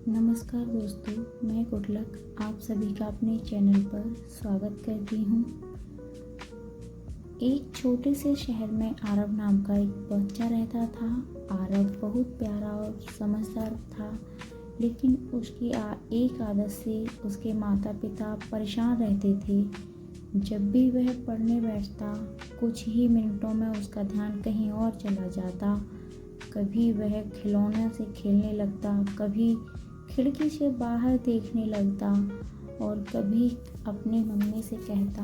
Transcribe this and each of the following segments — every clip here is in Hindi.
नमस्कार दोस्तों, मैं गुडलक आप सभी का अपने चैनल पर स्वागत करती हूँ। एक छोटे से शहर में आरव नाम का एक बच्चा रहता था। आरव बहुत प्यारा और समझदार था, लेकिन उसकी एक आदत से उसके माता पिता परेशान रहते थे। जब भी वह पढ़ने बैठता, कुछ ही मिनटों में उसका ध्यान कहीं और चला जाता। कभी वह खिलौने से खेलने लगता, कभी खिड़की से बाहर देखने लगता और कभी अपनी मम्मी से कहता,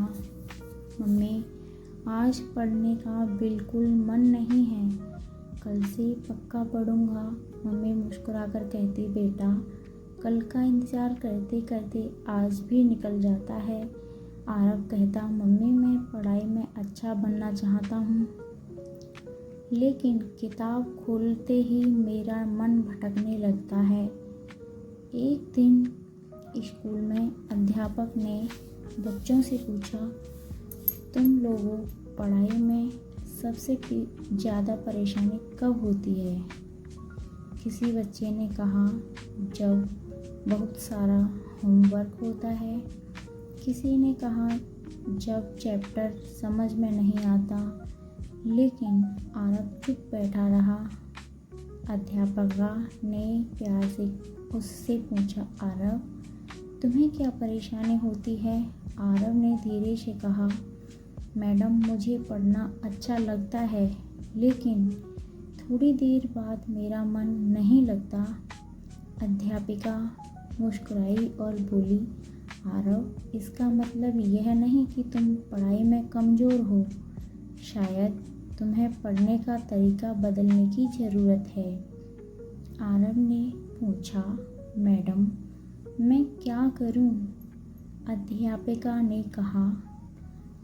मम्मी आज पढ़ने का बिल्कुल मन नहीं है, कल से पक्का पढ़ूंगा। मम्मी मुस्कुराकर कहती, बेटा कल का इंतज़ार करते करते आज भी निकल जाता है। आरव कहता, मम्मी मैं पढ़ाई में अच्छा बनना चाहता हूँ, लेकिन किताब खोलते ही मेरा मन भटकने लगता है। एक दिन स्कूल में अध्यापक ने बच्चों से पूछा, तुम लोगों पढ़ाई में सबसे ज़्यादा परेशानी कब होती है? किसी बच्चे ने कहा, जब बहुत सारा होमवर्क होता है। किसी ने कहा, जब चैप्टर समझ में नहीं आता। लेकिन आरव चुप बैठा रहा। अध्यापिका ने प्यार से उससे पूछा, आरव तुम्हें क्या परेशानी होती है? आरव ने धीरे से कहा, मैडम मुझे पढ़ना अच्छा लगता है, लेकिन थोड़ी देर बाद मेरा मन नहीं लगता। अध्यापिका मुस्कुराई और बोली, आरव इसका मतलब यह नहीं कि तुम पढ़ाई में कमज़ोर हो, शायद तुम्हें पढ़ने का तरीका बदलने की ज़रूरत है। आरव ने पूछा, मैडम मैं क्या करूं? अध्यापिका ने कहा,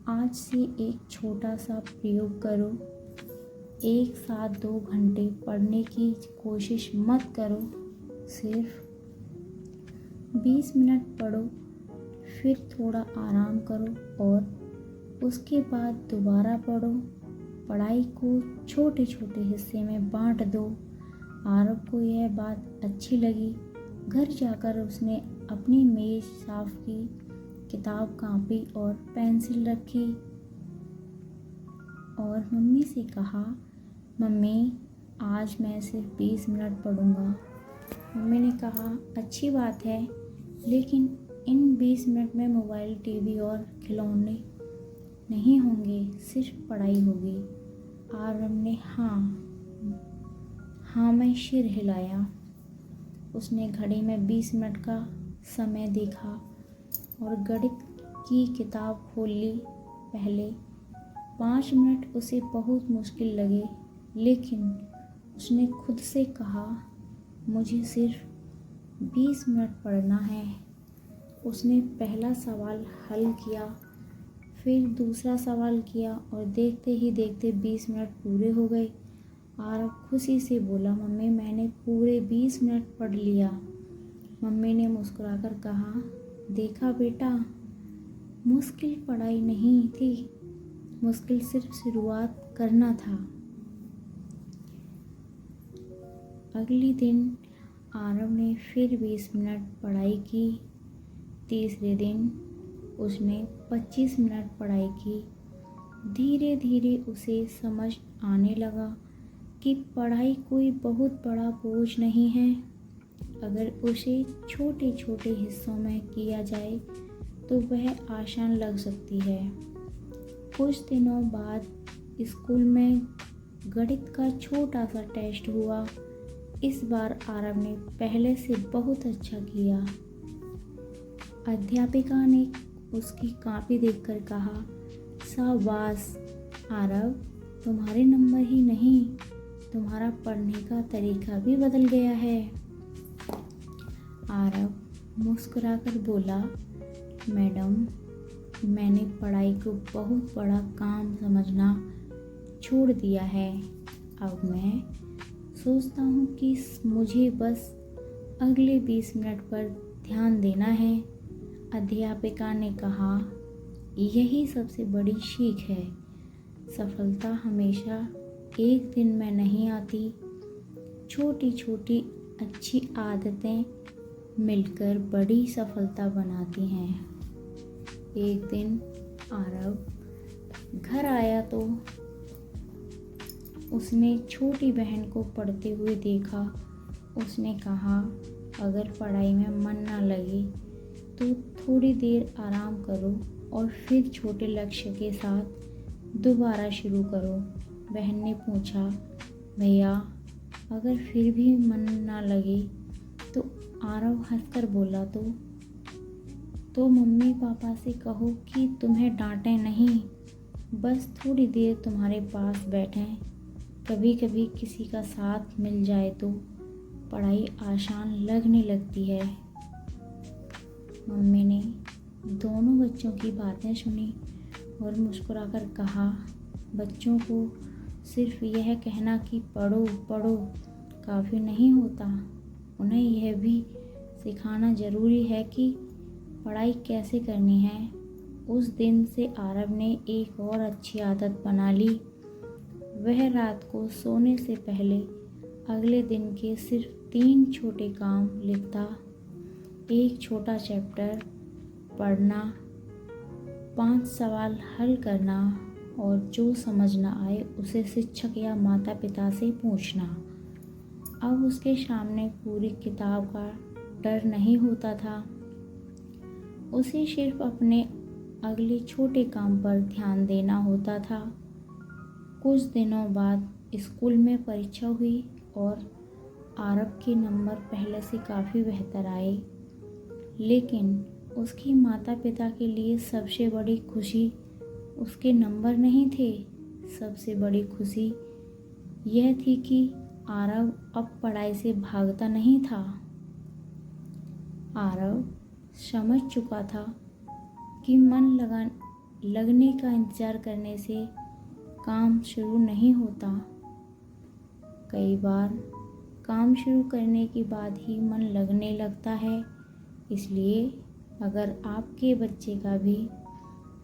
आज से एक छोटा सा प्रयोग करो। एक साथ 2 घंटे पढ़ने की कोशिश मत करो, सिर्फ 20 मिनट पढ़ो, फिर थोड़ा आराम करो और उसके बाद दोबारा पढ़ो। पढ़ाई को छोटे छोटे हिस्से में बांट दो। आरव को यह बात अच्छी लगी। घर जाकर उसने अपनी मेज साफ की, किताब कापी और पेंसिल रखी और मम्मी से कहा, मम्मी आज मैं सिर्फ 20 मिनट पढ़ूंगा। मम्मी ने कहा, अच्छी बात है, लेकिन इन 20 मिनट में मोबाइल, टीवी और खिलौने नहीं होंगे, सिर्फ पढ़ाई होगी। आरव ने हाँ में सिर हिलाया। उसने घड़ी में 20 मिनट का समय देखा और गणित की किताब खोल ली। पहले 5 मिनट उसे बहुत मुश्किल लगे, लेकिन उसने खुद से कहा, मुझे सिर्फ 20 मिनट पढ़ना है। उसने पहला सवाल हल किया, फिर दूसरा सवाल किया और देखते ही देखते 20 मिनट पूरे हो गए। आरव खुशी से बोला, मम्मी मैंने पूरे 20 मिनट पढ़ लिया। मम्मी ने मुस्कुराकर कहा, देखा बेटा, मुश्किल पढ़ाई नहीं थी, मुश्किल सिर्फ शुरुआत करना था। अगले दिन आरव ने फिर 20 मिनट पढ़ाई की। तीसरे दिन उसने 25 मिनट पढ़ाई की। धीरे धीरे उसे समझ आने लगा कि पढ़ाई कोई बहुत बड़ा बोझ नहीं है। अगर उसे छोटे छोटे हिस्सों में किया जाए तो वह आसान लग सकती है। कुछ दिनों बाद स्कूल में गणित का छोटा सा टेस्ट हुआ। इस बार आरव ने पहले से बहुत अच्छा किया। अध्यापिका ने उसकी कॉपी देखकर कहा, शाबाश आरव, तुम्हारे नंबर ही नहीं, तुम्हारा पढ़ने का तरीका भी बदल गया है। आरव मुस्कुराकर बोला, मैडम मैंने पढ़ाई को बहुत बड़ा काम समझना छोड़ दिया है। अब मैं सोचता हूँ कि मुझे बस अगले 20 मिनट पर ध्यान देना है। अध्यापिका ने कहा, यही सबसे बड़ी सीख है। सफलता हमेशा एक दिन में नहीं आती। छोटी छोटी अच्छी आदतें मिलकर बड़ी सफलता बनाती हैं। एक दिन आरव घर आया तो उसने छोटी बहन को पढ़ते हुए देखा। उसने कहा, अगर पढ़ाई में मन ना लगे तो थोड़ी देर आराम करो और फिर छोटे लक्ष्य के साथ दोबारा शुरू करो। बहन ने पूछा, भैया अगर फिर भी मन ना लगे तो? आरव हंसकर बोला, तो मम्मी पापा से कहो कि तुम्हें डांटे नहीं, बस थोड़ी देर तुम्हारे पास बैठें। कभी कभी किसी का साथ मिल जाए तो पढ़ाई आसान लगने लगती है। मम्मी ने दोनों बच्चों की बातें सुनी और मुस्कुराकर कहा, बच्चों को सिर्फ यह कहना कि पढ़ो पढ़ो काफ़ी नहीं होता, उन्हें यह भी सिखाना ज़रूरी है कि पढ़ाई कैसे करनी है। उस दिन से आरव ने एक और अच्छी आदत बना ली। वह रात को सोने से पहले अगले दिन के सिर्फ 3 छोटे काम लिखता। एक छोटा चैप्टर पढ़ना, 5 सवाल हल करना और जो समझ ना आए उसे शिक्षक या माता पिता से पूछना। अब उसके सामने पूरी किताब का डर नहीं होता था। उसे सिर्फ अपने अगले छोटे काम पर ध्यान देना होता था। कुछ दिनों बाद स्कूल में परीक्षा हुई और आरव के नंबर पहले से काफ़ी बेहतर आए। लेकिन उसके माता पिता के लिए सबसे बड़ी खुशी उसके नंबर नहीं थे। सबसे बड़ी खुशी यह थी कि आरव अब पढ़ाई से भागता नहीं था। आरव समझ चुका था कि मन लगने का इंतज़ार करने से काम शुरू नहीं होता। कई बार काम शुरू करने के बाद ही मन लगने लगता है। इसलिए अगर आपके बच्चे का भी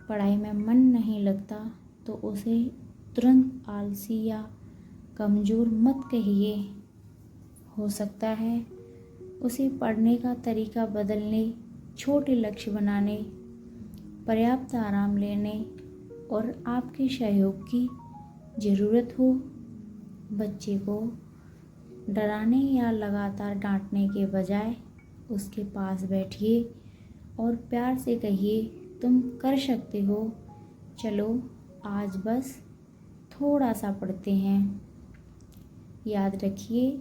पढ़ाई में मन नहीं लगता तो उसे तुरंत आलसी या कमज़ोर मत कहिए। हो सकता है उसे पढ़ने का तरीका बदलने, छोटे लक्ष्य बनाने, पर्याप्त आराम लेने और आपके सहयोग की ज़रूरत हो। बच्चे को डराने या लगातार डांटने के बजाय उसके पास बैठिए और प्यार से कहिए, तुम कर सकते हो, चलो आज बस थोड़ा सा पढ़ते हैं। याद रखिए,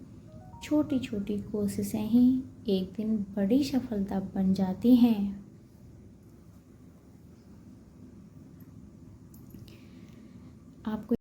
छोटी छोटी कोशिशें ही एक दिन बड़ी सफलता बन जाती हैं। आपको